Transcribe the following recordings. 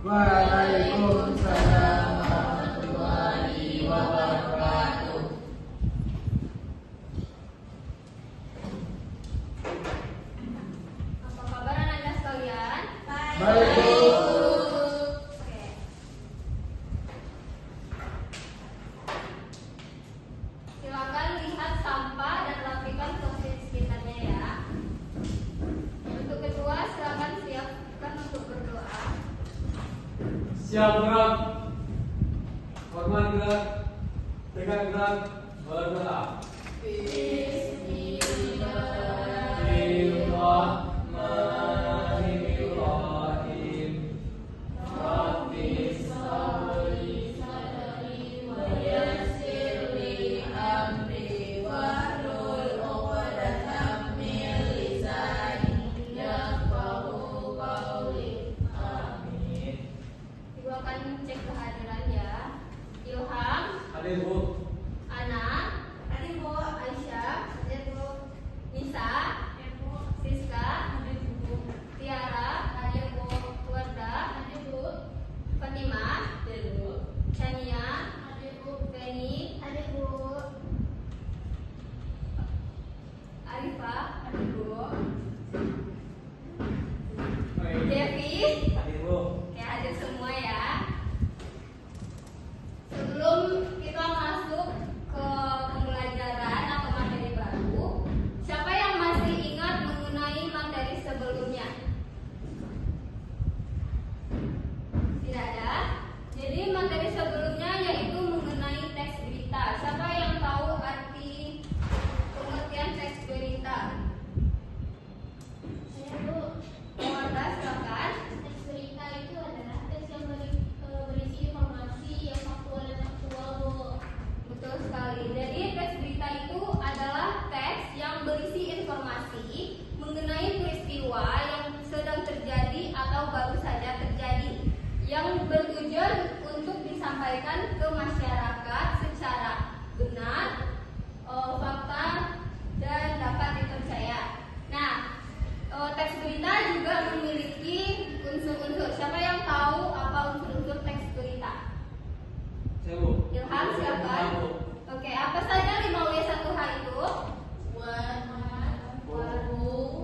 Waalaikumsalam warahmatullahi wabarakatuh. Apa kabar anak-anak sekalian? Baik, Bu. Oke. Silakan lihat sampah dan rapikan posisi sekitarnya ya. Untuk kedua, silakan siapkan untuk berdoa. Siap gerak, hormat gerak, tegak gerak, berdoa. Bismillahirrahmanirrahim. Rabbis sholli sadri wa yassir li amri wahlul 'uqdatam min lisani yafqahu qawli. Amin. Ibu akan cek kehadiran ya. Ilham, Hadir, Bu. Ana, hadir Bu. Aisyah, hadir Bu. Nisa, hadir Bu. Siska, hadir Bu. Tiara, hadir Bu. Warda, hadir Bu. Fatimah, hadir Bu. Chania, hadir Bu. Feni, hadir Bu. Arifah, hadir Bu. Devi, Hadir, Bu. oke, hadir semua ya. Sebelum kita masuk ke pembelajaran atau materi baru, siapa yang masih ingat mengenai materi sebelumnya? Tidak ada. Jadi materi sebelumnya yaitu mengenai teks berita. Siapa yang tahu arti pengertian teks berita? Saya dulu. Warda, silakan. Teks berita itu adalah teks yang berisi informasi yang faktual dan aktual, Bu. Betul sekali. Jadi teks berita itu adalah teks yang berisi informasi mengenai peristiwa yang sedang terjadi atau baru saja terjadi, yang bertujuan untuk disampaikan ke masyarakat secara benar, fakta, dan dapat dipercaya. Nah, teks berita juga memiliki unsur-unsur. Siapa yang tahu apa unsur-unsur teks berita? Saya, Bu. Ilham, silakan. Oke, apa saja 5W1H itu?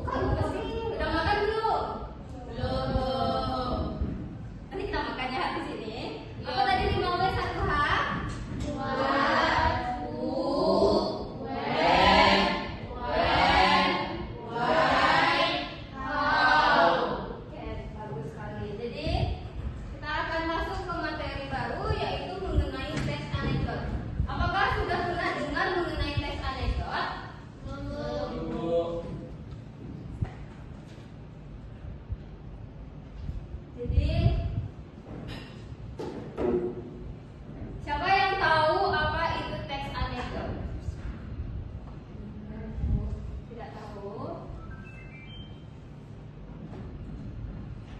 Kamu pasti udah makan belum? Belum. Nanti kita makannya habis ini. Apa tadi 5W1H? Oke, bagus sekali. Jadi kita akan masuk ke materi baru yaitu mengenai teks anekdot. Apakah sudah pernah dengar mengenai teks anekdot? Bu. Jadi siapa yang tahu apa itu teks anekdot? Tidak tahu.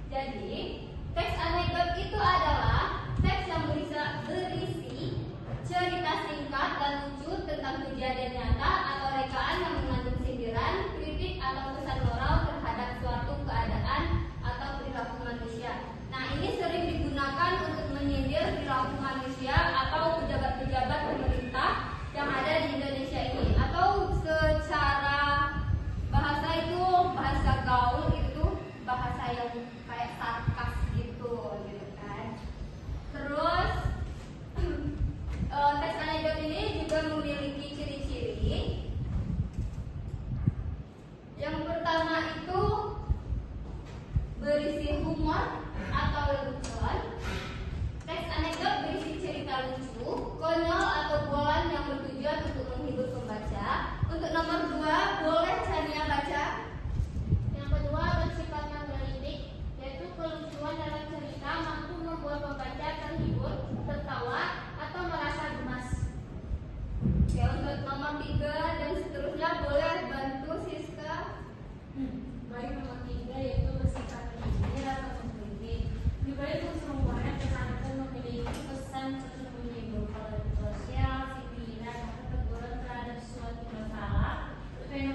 Jadi teks anekdot itu adalah teks yang berisi cerita singkat dan lucu tentang kejadian nyata atau rekaan yang mengandung sindiran, kritik atau pesan moral terhadap suatu keadaan atau perilaku manusia. Nah, ini sering digunakan untuk menyindir perilaku manusia atau pejabat-pejabat pemerintah yang ada di Indonesia ini. Atau secara bahasa itu, bahasa gaul itu bahasa yang kayak sarkas gitu kan. Terus teks anekdot ini juga memiliki ciri-ciri. Yang pertama itu berisi humor atau lelucon. Teks anekdot berisi cerita lucu, konyol atau bualan yang bertujuan untuk menghibur pembaca. Untuk nomor 2, boleh Chania baca. Yang kedua bersifat menggelitik, yaitu kelucuan dalam cerita mampu membuat pembaca terhibur, tertawa, atau merasa gemas. Oke, untuk nomor 3 dan seterusnya boleh bantu Siska. Baik, nomor 3 yaitu bersifat menyindir atau mengkritik. Di balik unsur humornya, pesan itu memiliki pesan tersembunyi berupa sosial, sindiran, atau teguran terhadap suatu masalah, fenomena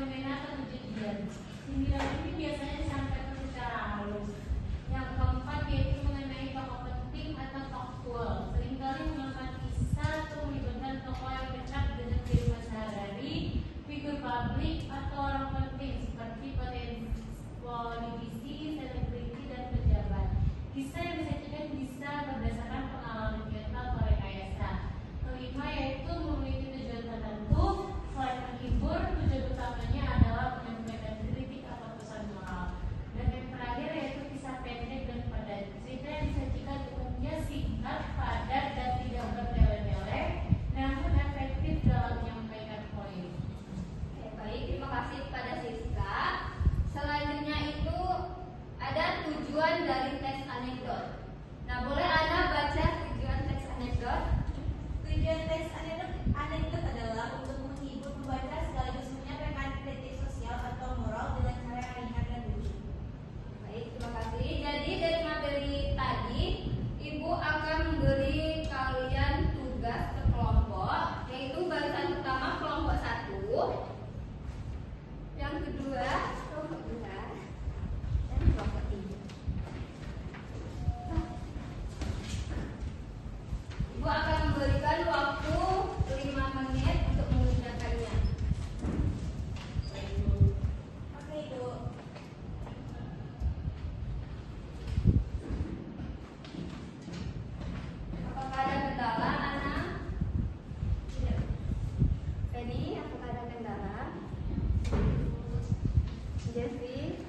kedua, kelompok 2, dan kelompok 3. Ibu akan memberikan waktu 5 menit untuk mengerjakannya. Oke, Ibu. Apakah ada kendala, Ana? Tidak. Feni, apakah ada kendala? Jeffrey?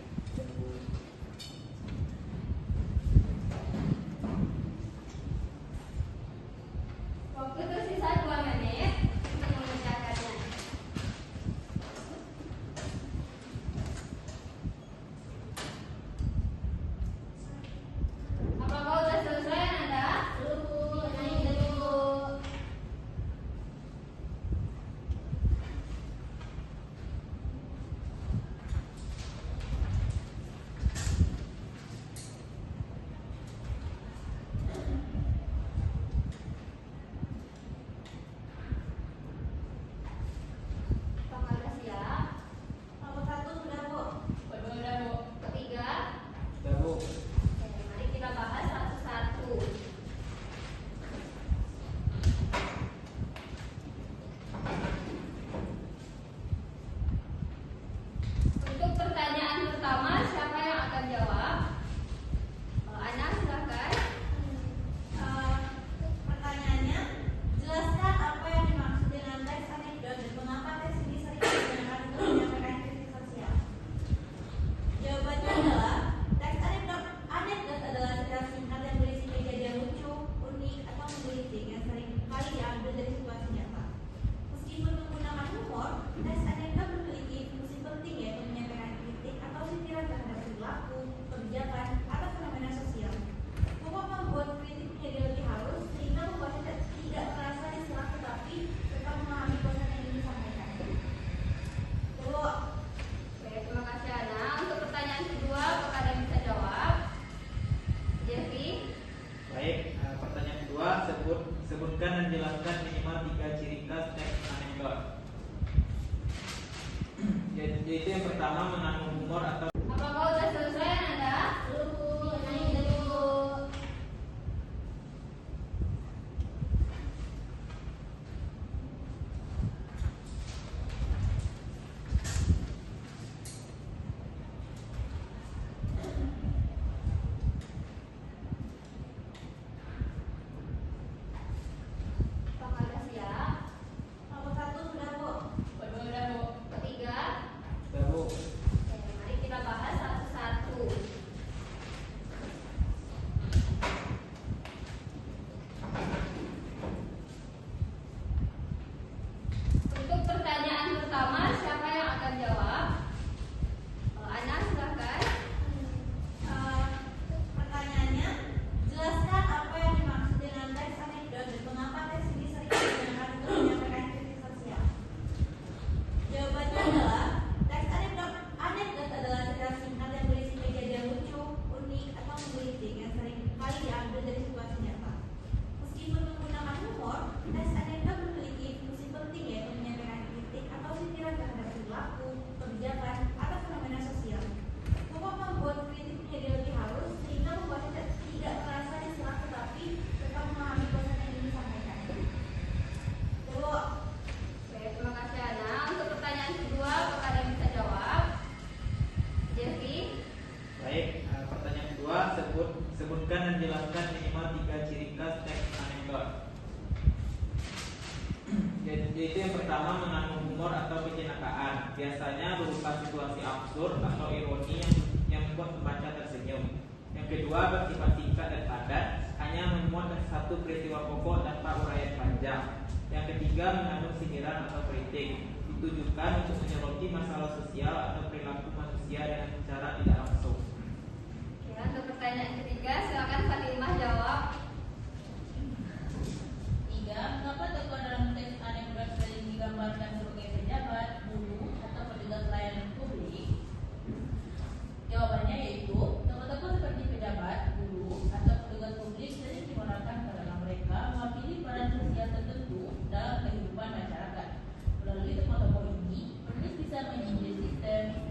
Waktu tersisa 2 menit untuk mengerjakannya. Apakah sudah selesai, Anda? Belum. Apakah sudah siap? Nomor 1 sudah, Bu. Kedua udah, Bu. Ketiga. Sudah, Bu. Oke, mari kita bahas satu-satu. Untuk pertanyaan pertama, siapa yang akan jawab? Ana, silakan. Pertanyaannya, jelaskan apa yang dimaksud dengan teks anekdot dan mengapa teks ini sering digunakan untuk menyampaikan kritik sosial. Jawabannya adalah teks anekdot adalah cerita singkat yang berisi kejadian lucu, unik, atau menggelitik yang sering kali diambil dari situasi nyata. Meskipun menggunakan humor, teks anekdot memiliki fungsi penting yaitu menyampaikan kritik atau sindiran terhadap perilaku, kebijakan, atau fenomena sosial. Humor membuat kritik menjadi lebih halus sehingga membuatnya tidak terasa diserang tetapi tetap memahami pesan yang ingin disampaikan. Bu, Oke, terima kasih Ana. Untuk pertanyaan kedua, apakah ada yang bisa jawab? Jeffrey? Baik, pertanyaan kedua, sebutkan dan jelaskan minimal 3 ciri khas teks anekdot. Yaitu yang pertama mengandung humor atau Apakah sudah selesai, Anda? Belum. Apakah sudah siap? nomor 1 sudah, Bu. kedua udah, Bu. Ketiga. Sudah, Bu. Oke, mari kita bahas satu-satu. Untuk pertanyaan pertama, siapa yang akan jawab? Ana, silakan. Pertanyaannya, jelaskan apa yang dimaksud dengan teks anekdot dan mengapa teks ini sering digunakan untuk menyampaikan kritik sosial. Jawabannya adalah teks anekdot adalah cerita singkat yang berisi kejadian lucu, unik, atau menggelitik yang sering kali diambil dari situasi nyata. Meskipun menggunakan humor, teks anekdot memiliki fungsi penting yaitu menyampaikan kritik atau sindiran terhadap perilaku, kebijakan, atau fenomena sosial. Humor membuat kritik menjadi lebih halus sehingga membuatnya tidak terasa diserang tetapi tetap memahami pesan yang ingin disampaikan. Bu, Oke, terima kasih Ana. Untuk pertanyaan kedua, apakah ada yang bisa jawab? Jeffrey? Baik, pertanyaan kedua, sebutkan dan jelaskan minimal 3 ciri khas teks anekdot. Yaitu yang pertama mengandung humor atau kecelakaan, biasanya berupa situasi absurd atau ironi yang membuat pembaca tersenyum. Yang kedua bersifat singkat dan padat, hanya memuat satu peristiwa pokok tanpa uraian panjang. Yang ketiga mengandung sindiran atau kritik, ditujukan untuk menyoroti masalah sosial atau perilaku manusia dengan cara tidak langsung. Oke, untuk pertanyaan ketiga, silakan Fatimah jawab. 3. Mengapa tokoh dalam teks anekdot sering digambarkan sebagai pejabat, buruh, atau petugas pelayanan publik? Jawabannya yaitu tokoh-tokoh seperti pejabat, buruh, atau petugas publik sering dimoralkan karena mereka mewakili peran sosial tertentu dalam kehidupan masyarakat. Melalui tokoh-tokoh ini, penulis bisa menyindir sistem,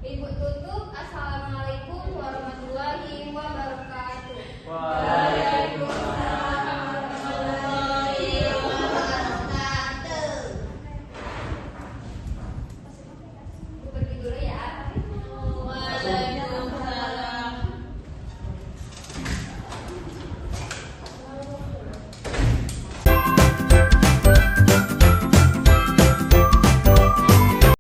Ibu tutup. Assalamualaikum warahmatullahi wabarakatuh. Wah.